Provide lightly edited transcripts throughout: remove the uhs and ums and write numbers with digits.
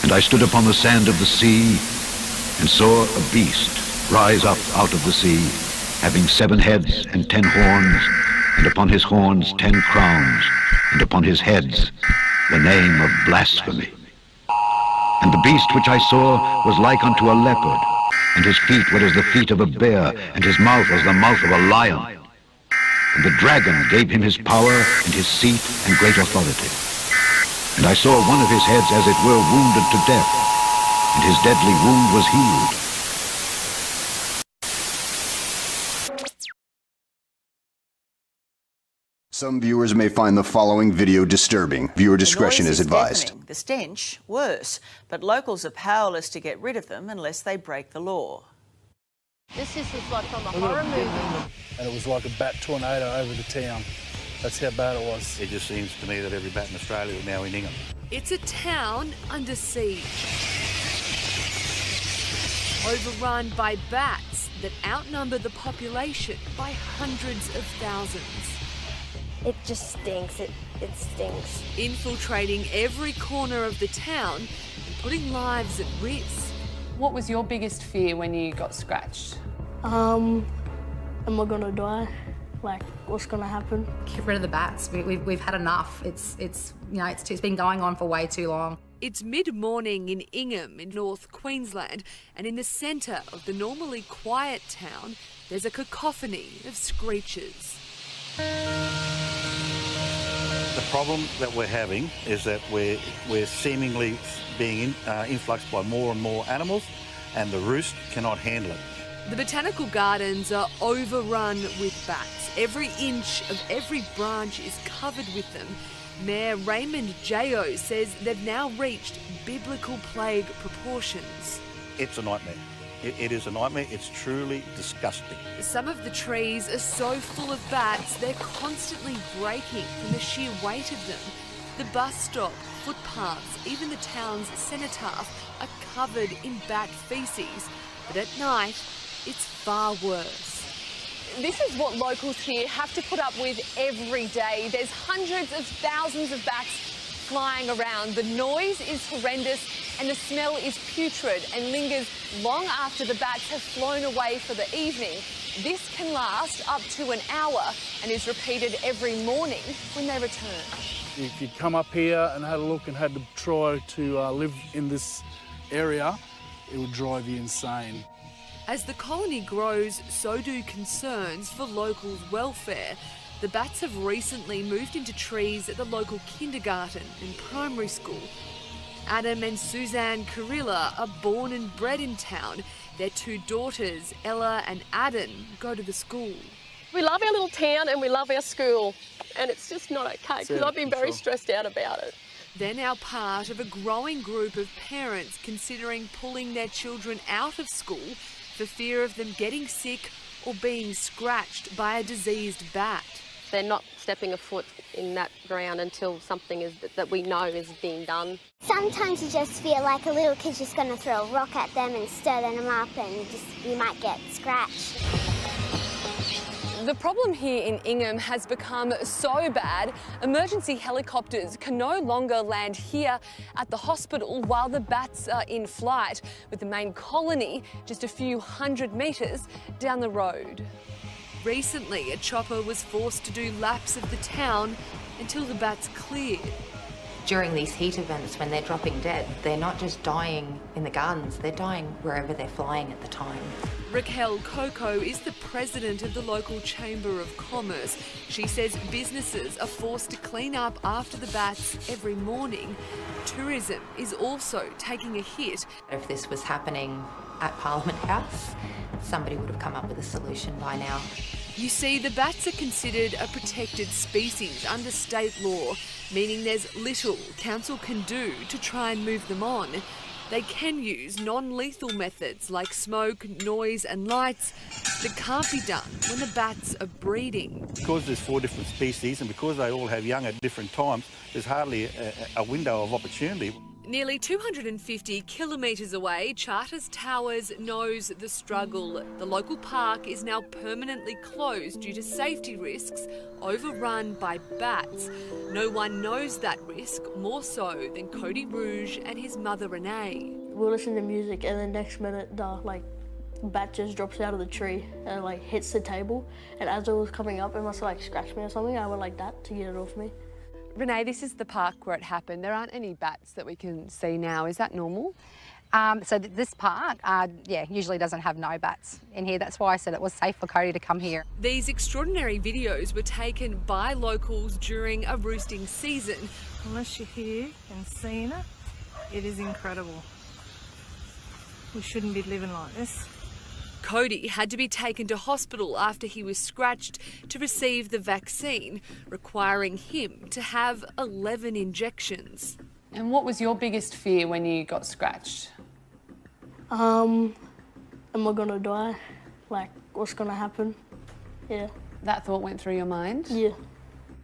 And I stood upon the sand of the sea, and saw a beast rise up out of the sea, having 7 heads and 10 horns, and upon his horns 10 crowns, and upon his heads the name of blasphemy. And the beast which I saw was like unto a leopard, and his feet were as the feet of a bear, and his mouth as the mouth of a lion. And the dragon gave him his power and his seat and great authority. And I saw one of his heads as it were wounded to death, and his deadly wound was healed. Some viewers may find the following video disturbing. Viewer discretion is advised. Deafening. The stench worse, but locals are powerless to get rid of them unless they break the law. This is just like from a horror movie. And it was like a bat tornado over the town. That's how bad it was. It just seems to me that every bat in Australia is now in Ingham. It's a town under siege. Overrun by bats that outnumber the population by hundreds of thousands. It just stinks. It stinks. Infiltrating every corner of the town and putting lives at risk. What was your biggest fear when you got scratched? Am I gonna die? Like, what's gonna happen? Get rid of the bats. We've had enough. It's been going on for way too long. It's mid-morning in Ingham in North Queensland, and in the centre of the normally quiet town, there's a cacophony of screeches. The problem that we're having is that we're seemingly being influxed by more and more animals, and the roost cannot handle it. The botanical gardens are overrun with bats. Every inch of every branch is covered with them. Mayor Raymond J.O. says they've now reached biblical plague proportions. It's a nightmare. It is a nightmare. It's truly disgusting. Some of the trees are so full of bats, they're constantly breaking from the sheer weight of them. The bus stop, footpaths, even the town's cenotaph are covered in bat feces. But at night, it's far worse. This is what locals here have to put up with every day. There's hundreds of thousands of bats flying around. The noise is horrendous and the smell is putrid and lingers long after the bats have flown away for the evening. This can last up to an hour and is repeated every morning when they return. If you'd come up here and had a look and had to try to live in this area, it would drive you insane. As the colony grows, so do concerns for locals' welfare. The bats have recently moved into trees at the local kindergarten and primary school. Adam and Suzanne Carilla are born and bred in town. Their 2 daughters, Ella and Aden, go to the school. We love our little town and we love our school, and it's just not okay because I've been very stressed out about it. They're now part of a growing group of parents considering pulling their children out of school for fear of them getting sick or being scratched by a diseased bat. They're not stepping a foot in that ground until something is that we know is being done. Sometimes you just feel like a little kid's just going to throw a rock at them and stir them up, and you might get scratched. The problem here in Ingham has become so bad, emergency helicopters can no longer land here at the hospital while the bats are in flight, with the main colony just a few hundred metres down the road. Recently, a chopper was forced to do laps of the town until the bats cleared. During these heat events, when they're dropping dead, they're not just dying in the gardens, they're dying wherever they're flying at the time. 𝐘𝐿 is the president of the local Chamber of Commerce. She says businesses are forced to clean up after the bats every morning. Tourism is also taking a hit. If this was happening at Parliament House, somebody would have come up with a solution by now. You see, the bats are considered a protected species under state law, meaning there's little council can do to try and move them on. They can use non-lethal methods like smoke, noise and lights that can't be done when the bats are breeding. Because there's 4 different species and because they all have young at different times, there's hardly a window of opportunity. Nearly 250 kilometres away, Charters Towers knows the struggle. The local park is now permanently closed due to safety risks, overrun by bats. No one knows that risk more so than Cody Rouge and his mother Renee. We'll listen to music and then next minute the bat just drops out of the tree and hits the table, and as it was coming up it must have scratched me or something. I went like that to get it off me. Renee, this is the park where it happened. There aren't any bats that we can see now. Is that normal? So this park, usually doesn't have no bats in here. That's why I said it was safe for Cody to come here. These extraordinary videos were taken by locals during a roosting season. Unless you're here and seeing it, it is incredible. We shouldn't be living like this. Cody had to be taken to hospital after he was scratched to receive the vaccine, requiring him to have 11 injections. And what was your biggest fear when you got scratched? Am I gonna die? What's gonna happen? Yeah. That thought went through your mind? Yeah.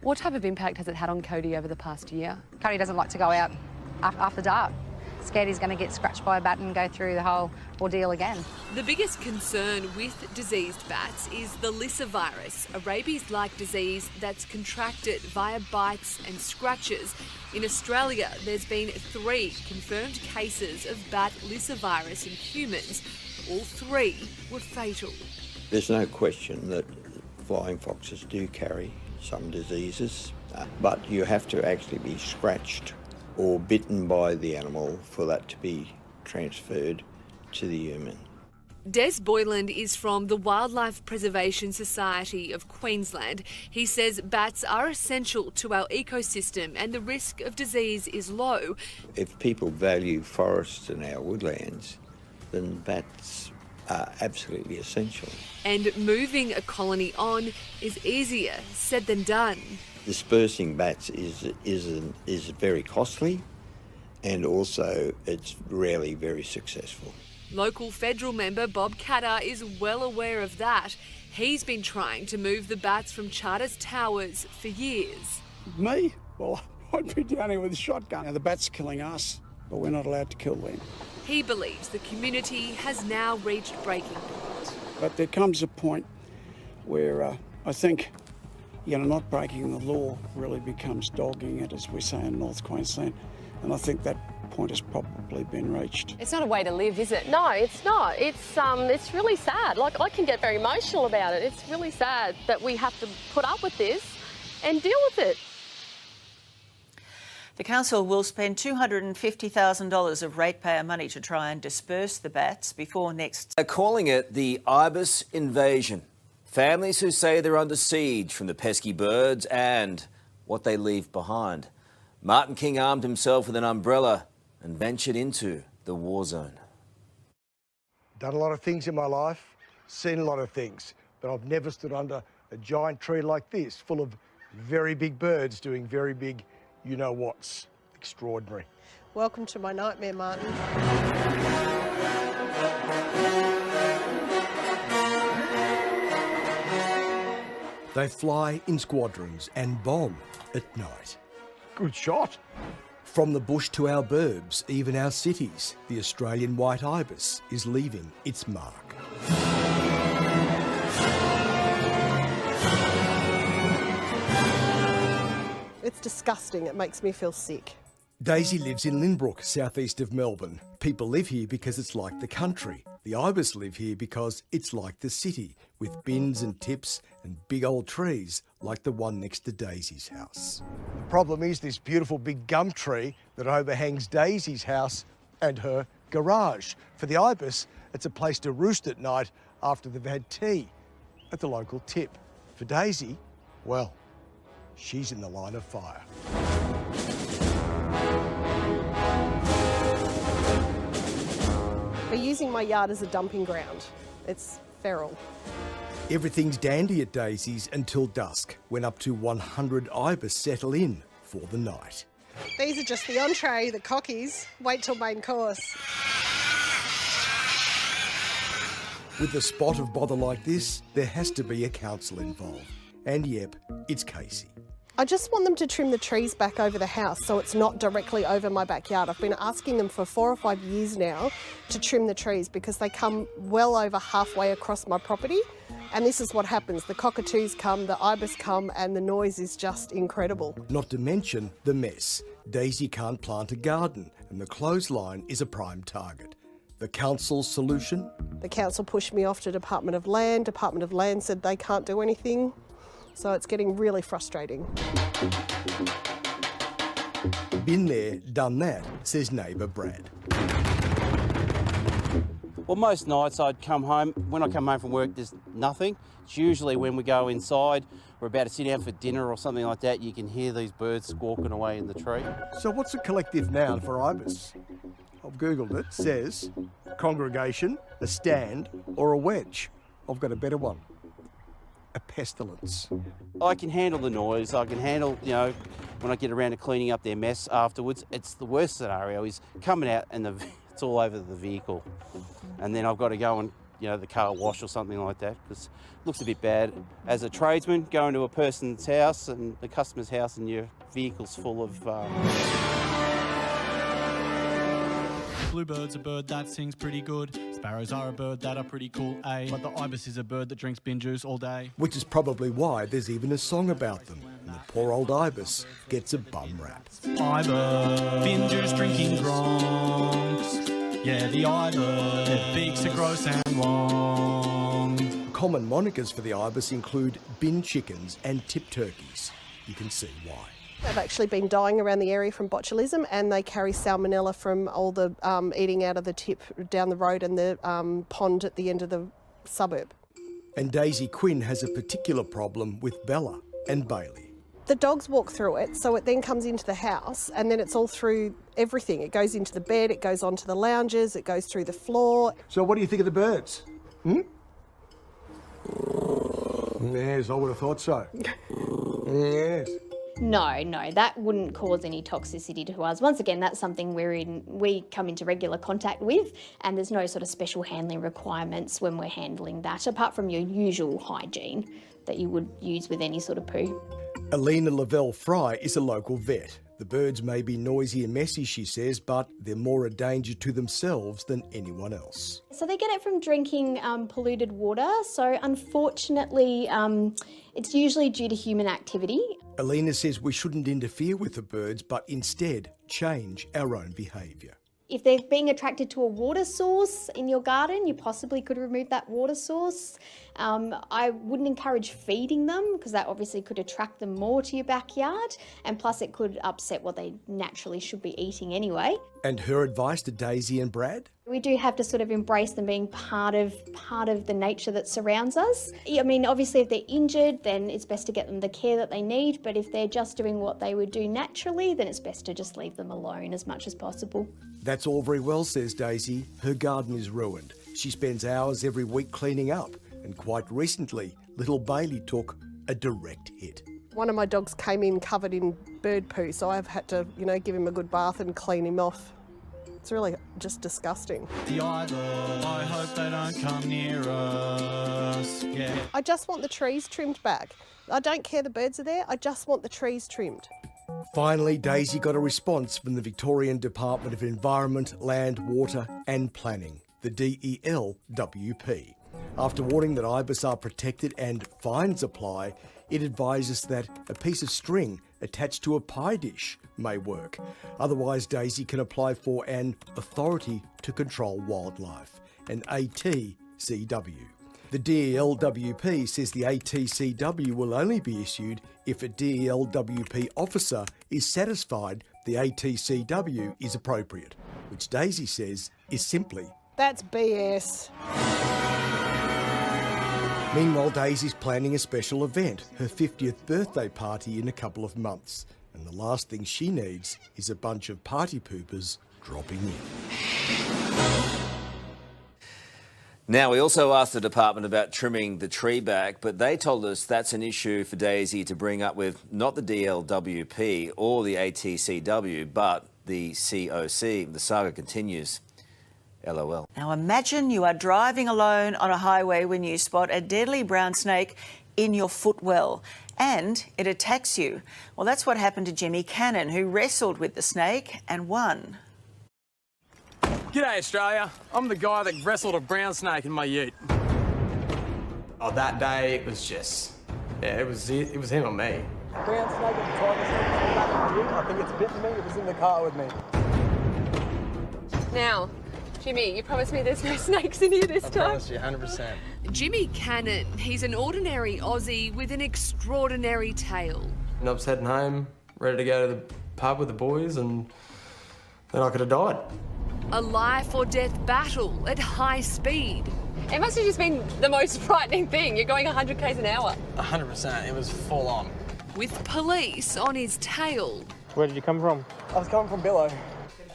What type of impact has it had on Cody over the past year? Cody doesn't like to go out after dark. Scared he's going to get scratched by a bat and go through the whole ordeal again. The biggest concern with diseased bats is the Lyssa virus, a rabies-like disease that's contracted via bites and scratches. In Australia, there's been 3 confirmed cases of bat Lyssa virus in humans. All 3 were fatal. There's no question that flying foxes do carry some diseases, but you have to actually be scratched or bitten by the animal for that to be transferred to the human. Des Boyland is from the Wildlife Preservation Society of Queensland. He says bats are essential to our ecosystem and the risk of disease is low. If people value forests and our woodlands, then bats are absolutely essential. And moving a colony on is easier said than done. Dispersing bats is very costly, and also it's rarely very successful. Local federal member Bob Katter is well aware of that. He's been trying to move the bats from Charters Towers for years. Me? Well, I'd be down here with a shotgun. Now the bat's killing us, but we're not allowed to kill them. He believes the community has now reached breaking point. But there comes a point where I think not breaking the law really becomes dogging it, as we say in North Queensland, and I think that point has probably been reached. It's not a way to live, is it? No, it's not. It's really sad. I can get very emotional about it. It's really sad that we have to put up with this and deal with it. The council will spend $250,000 of ratepayer money to try and disperse the bats before next. They're calling it the ibis invasion. Families who say they're under siege from the pesky birds and what they leave behind. Martin King armed himself with an umbrella and ventured into the war zone. Done a lot of things in my life, seen a lot of things, but I've never stood under a giant tree like this, full of very big birds doing very big you-know-whats. Extraordinary. Welcome to my nightmare, Martin. They fly in squadrons and bomb at night. Good shot. From the bush to our burbs, even our cities, the Australian white ibis is leaving its mark. It's disgusting. It makes me feel sick. Daisy lives in Lynbrook, southeast of Melbourne. People live here because it's like the country. The ibis live here because it's like the city, with bins and tips and big old trees like the one next to Daisy's house. The problem is this beautiful big gum tree that overhangs Daisy's house and her garage. For the ibis, it's a place to roost at night after they've had tea at the local tip. For Daisy, well, she's in the line of fire. We're using my yard as a dumping ground. It's feral. Everything's dandy at Daisy's until dusk, when up to 100 ibis settle in for the night. These are just the entree, the cockies. Wait till main course. With a spot of bother like this, there has to be a council involved. And yep, it's Casey. I just want them to trim the trees back over the house so it's not directly over my backyard. I've been asking them for 4 or 5 years now to trim the trees because they come well over halfway across my property. And this is what happens. The cockatoos come, the ibis come, and the noise is just incredible. Not to mention the mess. Daisy can't plant a garden and the clothesline is a prime target. The council's solution? The council pushed me off to Department of Land. Department of Land said they can't do anything. So it's getting really frustrating. Been there, done that, says neighbour Brad. Well, most nights I'd come home. When I come home from work, there's nothing. It's usually when we go inside, we're about to sit down for dinner or something like that, you can hear these birds squawking away in the tree. So what's a collective noun for ibis? I've Googled it. Says congregation, a stand, or a wedge. I've got a better one. A pestilence. I can handle the noise. I can handle, you know, when I get around to cleaning up their mess afterwards. It's the worst scenario is coming out and it's all over the vehicle. And then I've got to go and, you know, the car wash or something like that because it looks a bit bad. As a tradesman, going to a person's house and the customer's house and your vehicle's full of... Bluebird's a bird that sings pretty good. Sparrows are a bird that are pretty cool, eh? But the ibis is a bird that drinks bin juice all day. Which is probably why there's even a song about them. And the poor old ibis gets a bum rap. Ibis, bin juice drinking gronks. Yeah, the ibis, their beaks are gross and long. Common monikers for the ibis include bin chickens and tip turkeys. You can see why. They've actually been dying around the area from botulism and they carry salmonella from all the eating out of the tip down the road and the pond at the end of the suburb. And Daisy Quinn has a particular problem with Bella and Bailey. The dogs walk through it, so it then comes into the house and then it's all through everything. It goes into the bed, it goes onto the lounges, it goes through the floor. So what do you think of the birds? Yes, I would have thought so. Yes. No, that wouldn't cause any toxicity to us. Once again, that's something we come into regular contact with, and there's no sort of special handling requirements when we're handling that, apart from your usual hygiene that you would use with any sort of poo. Alina Lavelle-Fry is a local vet. The birds may be noisy and messy, she says, but they're more a danger to themselves than anyone else. So they get it from drinking polluted water. So unfortunately, it's usually due to human activity. Alina says we shouldn't interfere with the birds, but instead change our own behaviour. If they're being attracted to a water source in your garden, you possibly could remove that water source. I wouldn't encourage feeding them because that obviously could attract them more to your backyard, and plus it could upset what they naturally should be eating anyway. And her advice to Daisy and Brad? We do have to sort of embrace them being part of the nature that surrounds us. I mean, obviously if they're injured, then it's best to get them the care that they need, but if they're just doing what they would do naturally, then it's best to just leave them alone as much as possible. That's all very well, says Daisy. Her garden is ruined. She spends hours every week cleaning up, and quite recently, little Bailey took a direct hit. One of my dogs came in covered in bird poo, so I've had to, you know, give him a good bath and clean him off. It's really just disgusting. The ibis, I hope they don't come near us. Yeah. I just want the trees trimmed back. I don't care the birds are there, I just want the trees trimmed. Finally, Daisy got a response from the Victorian Department of Environment, Land, Water and Planning, the DELWP. After warning that ibis are protected and fines apply, it advises that a piece of string attached to a pie dish may work. Otherwise, Daisy can apply for an Authority to Control Wildlife, an ATCW. The DELWP says the ATCW will only be issued if a DELWP officer is satisfied the ATCW is appropriate, which Daisy says is simply... That's BS. Meanwhile, Daisy's planning a special event, her 50th birthday party in a couple of months. And the last thing she needs is a bunch of party poopers dropping in. Now, we also asked the department about trimming the tree back, but they told us that's an issue for Daisy to bring up with not the DLWP or the ATCW, but the COC. The saga continues. LOL. Now imagine you are driving alone on a highway when you spot a deadly brown snake in your footwell. and it attacks you. Well, that's what happened to Jimmy Cannon, who wrestled with the snake and won. G'day, Australia. I'm the guy that wrestled a brown snake in my ute. Oh, that day it was just, yeah, it was him or me. Brown snake and tiger snake is in the back of the ute. I think it's bitten me. It was in the car with me. Now, Jimmy, you promised me there's no snakes in here this time. I promise you, 100%. Jimmy Cannon, he's an ordinary Aussie with an extraordinary tale. And I was heading home, ready to go to the pub with the boys, and then I could have died. A life or death battle at high speed. It must have just been the most frightening thing. You're going 100 k's an hour. 100%. It was full on. With police on his tail. Where did you come from? I was coming from Billow.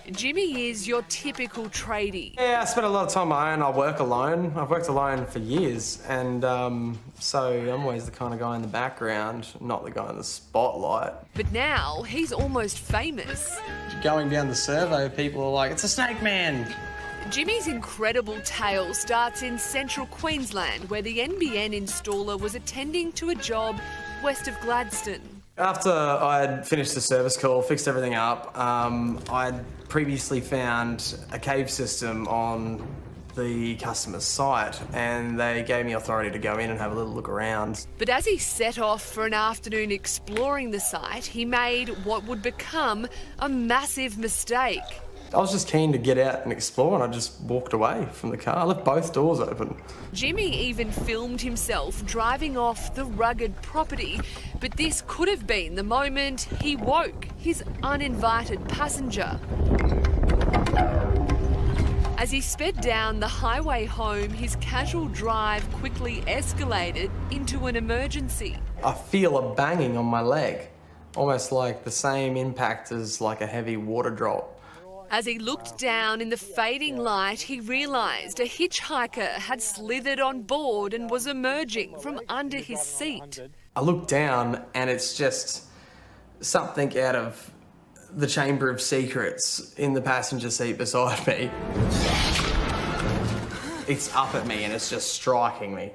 Jimmy is your typical tradie. Yeah, I spend a lot of time on my own. I work alone. I've worked alone for years, and so I'm always the kind of guy in the background, not the guy in the spotlight. But now he's almost famous. Going down the survey, people are like, "It's a snake man." Jimmy's incredible tale starts in central Queensland, where the NBN installer was attending to a job west of Gladstone. After I'd finished the service call, fixed everything up, I'd previously found a cave system on the customer's site, and they gave me authority to go in and have a little look around. But as he set off for an afternoon exploring the site, he made what would become a massive mistake. I was just keen to get out and explore, and I just walked away from the car. I left both doors open. Jimmy even filmed himself driving off the rugged property, but this could have been the moment he woke his uninvited passenger. As he sped down the highway home, his casual drive quickly escalated into an emergency. I feel a banging on my leg, almost like the same impact as like a heavy water drop. As he looked down in the fading light, he realised a hitchhiker had slithered on board and was emerging from under his seat. I look down and it's just something out of the Chamber of Secrets in the passenger seat beside me. It's up at me and it's just striking me,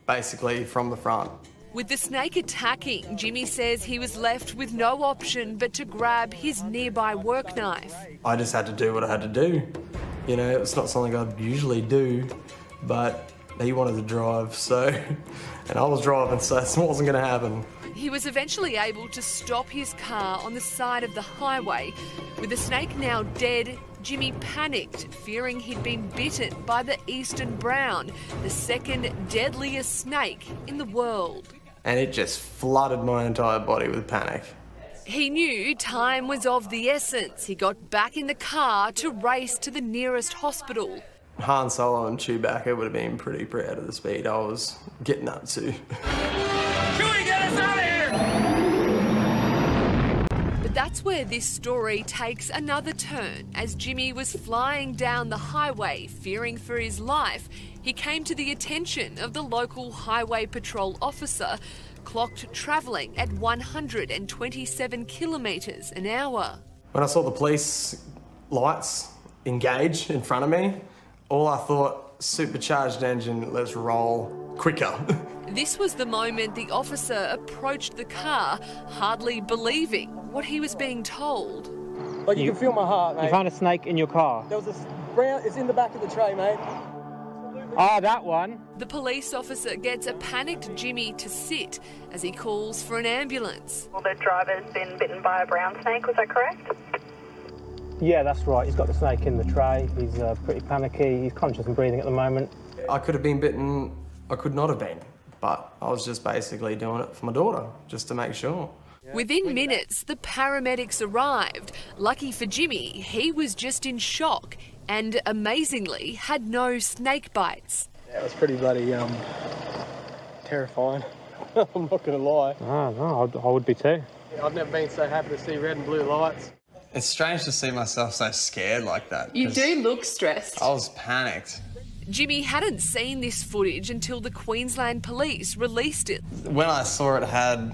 basically from the front. With the snake attacking, Jimmy says he was left with no option but to grab his nearby work knife. I just had to do what I had to do. You know, it's not something I'd usually do, but he wanted to drive, so, and I was driving, so it wasn't going to happen. He was eventually able to stop his car on the side of the highway. With the snake now dead, Jimmy panicked, fearing he'd been bitten by the eastern brown, the second deadliest snake in the world. And it just flooded my entire body with panic. He knew time was of the essence. He got back in the car to race to the nearest hospital. Han Solo and Chewbacca would have been pretty proud of the speed I was getting up to. Chewie, get us out of here! But that's where this story takes another turn. As Jimmy was flying down the highway, fearing for his life, he came to the attention of the local highway patrol officer, clocked travelling at 127 kilometres an hour. When I saw the police lights engage in front of me, all I thought, supercharged engine, let's roll quicker. This was the moment the officer approached the car, hardly believing what he was being told. Like you can feel my heart, mate. You found a snake in your car? There was a brown, it's in the back of the tray, mate. Ah, that one. The police officer gets a panicked Jimmy to sit as he calls for an ambulance. Well, the driver's been bitten by a brown snake, was that correct? Yeah, that's right. He's got the snake in the tray. He's pretty panicky. He's conscious and breathing at the moment. I could have been bitten, I could not have been, but I was just basically doing it for my daughter, just to make sure. Within minutes, the paramedics arrived. Lucky for Jimmy, he was just in shock and, amazingly, had no snake bites. Yeah, it was pretty bloody terrifying. I'm not going to lie. Ah, no, I would be too. I've never been so happy to see red and blue lights. It's strange to see myself so scared like that. You do look stressed. I was panicked. Jimmy hadn't seen this footage until the Queensland police released it. When I saw it had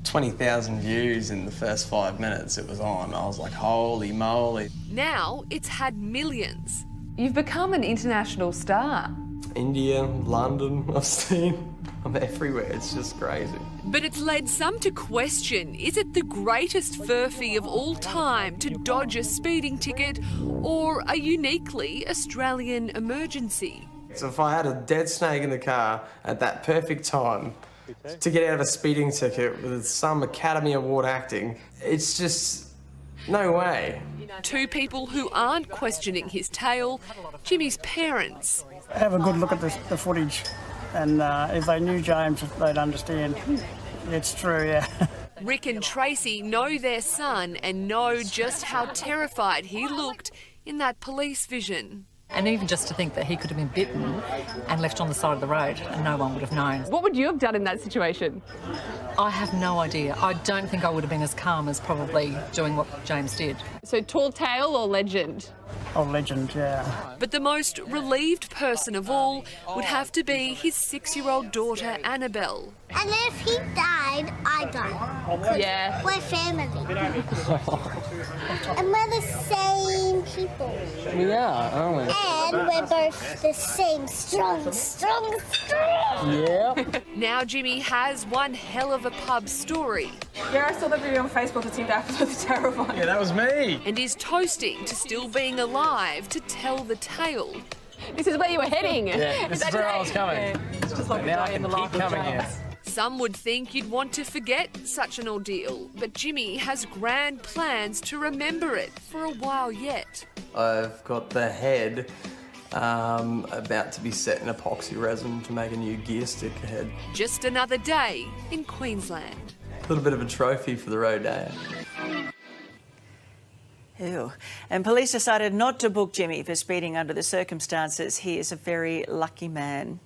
20,000 views in the first 5 minutes it was on, I was like, holy moly. Now it's had millions. You've become an international star. India, London, I've seen. I'm everywhere. It's just crazy. But it's led some to question, is it the greatest furphy of all time to dodge a speeding ticket or a uniquely Australian emergency? So if I had a dead snake in the car at that perfect time to get out of a speeding ticket with some Academy Award acting, it's just no way. Two people who aren't questioning his tale, Jimmy's parents. Have a good look at the footage, and if they knew James, they'd understand. It's true, yeah. Rick and Tracy know their son and know just how terrified he looked in that police vision. And even just to think that he could have been bitten and left on the side of the road and no one would have known. What would you have done in that situation? I have no idea. I don't think I would have been as calm as probably doing what James did. So tall tale or legend? Oh, legend, yeah. But the most relieved person of all would have to be his 6-year-old daughter, Annabelle. And if he died, I died. Yeah. We're family. And we're the same people. We are, aren't we? And we're both the same strong. Yeah. Now Jimmy has one hell of a pub story. Yeah, I saw the video on Facebook. It seemed absolutely terrifying. Yeah, that was me. And is toasting to still being alive to tell the tale. This is where you were heading. Yeah, this is where I was coming. Yeah, it's just like now I can keep coming here. Some would think you'd want to forget such an ordeal, but Jimmy has grand plans to remember it for a while yet. I've got the head about to be set in epoxy resin to make a new gear stick head. Just another day in Queensland. A little bit of a trophy for the road day. Ew. And police decided not to book Jimmy for speeding under the circumstances. He is a very lucky man.